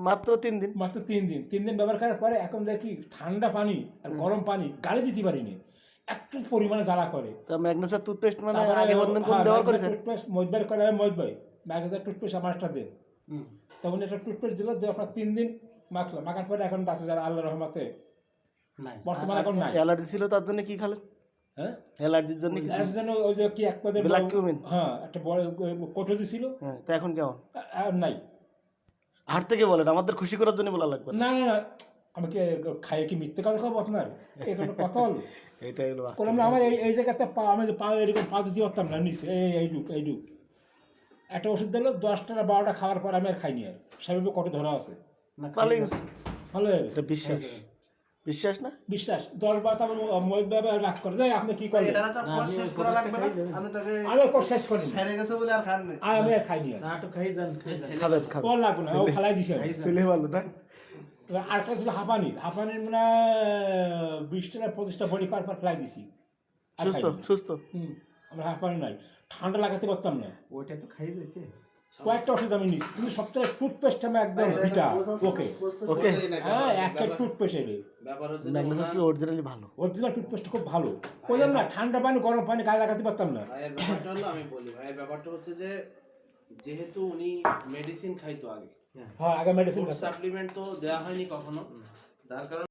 মাত্র 3 দিন? মাত্র 3 দিন ব্যবহার করার পরে এখন দেখি ঠান্ডা পানি আর গরম পানি গালে দিতে পারিনি, এত পরিমাণে জ্বালা করে। তা ম্যাগনেসিয়াম টুথপেস্ট মানে আগে বন্ধন কোন ব্যবহার করেছেন? টুথপেস্ট মজবার করে মজব ভাই ম্যাগনেসিয়াম টুথপেস্ট আমার একটা দেন। তখন একটা টুথপেস্ট দিল, দিয়ে আপনার 3 দিন মাখলাম, মাখার পরে এখন বাচ্চা যারা আল্লাহ রহমতে বর্তমানে এখন নাই। অ্যালার্জি ছিল তার জন্য কি খেলেন? হ্যাঁ, অ্যালার্জির জন্য কি? এর জন্য ওই যে কি এক পদের ব্ল্যাক কিউমিন? হ্যাঁ, একটা বড় কোটো দিছিল। হ্যাঁ, তা এখন কেমন? আর নাই। হাট থেকে বলেন, আমাদের খুশি করার জন্য বলা লাগবে না না না, আমি কি খাইয়ে কি মিথ্যে কথা খাবো আপনার? এখানে কথা হলো এটাই হলো করলাম না। আমার এই জায়গাতে পা, আমি যে পা এরকম পা দিতে পারতাম না নিচে, এইটুক একটা ওষুধ দিল 10টা না 12টা খাওয়ার পর আমি আর খাইনি, আর সেভাবে কত ধরা আছে। ভালো গেছে, ভালো হয়ে গেছে। বিশ্বাস বিশ্বাস না বিশ্বাস 10 বার তো আমার মহিত ভাবে রাগ করে যায়, আপনি কি করলেন? আমি ওর শেষ করি আমি আর খাইনি, খাবেন খাবেন ওর লাগবে না, ও ফালাই দিছে। ছেলে ভালো না? আর একটা ছিল হাঁপানির মানে 20টা না 25টা বড়ি খাওয়ার পর ফেলাই দিছি। আর সুস্থ খাইনি। সুস্থ। আমার হাঁপানি নাই, ঠান্ডা লাগাতে পারতাম না। ওইটা তো খাই যেতে কয়েকটা ওষুধ আমি নিচ্ছি, কিন্তু সপ্তাহে টুথপেস্ট আমি একদম ভিটা ওকে ওকে। হ্যাঁ, একটা টুথপেস্ট এনে ব্যাপার হচ্ছে যে ম্যাগনেসিয়াম কি অরিজিনালি ভালো? অরিজিনাল টুথপেস্ট খুব ভালো। বললাম না, ঠান্ডা পানি গরম পানি গায়ে লাগাতে পারতাম না। ভাইয়ের ব্যাপারটা হলো, আমি বলি ভাইয়ের ব্যাপারটা হচ্ছে যে যেহেতু উনি মেডিসিন খাইতো আগে, হ্যাঁ, আগে মেডিসিন সাপ্লিমেন্ট তো দেওয়া হয়নি কখনো, তার কারণে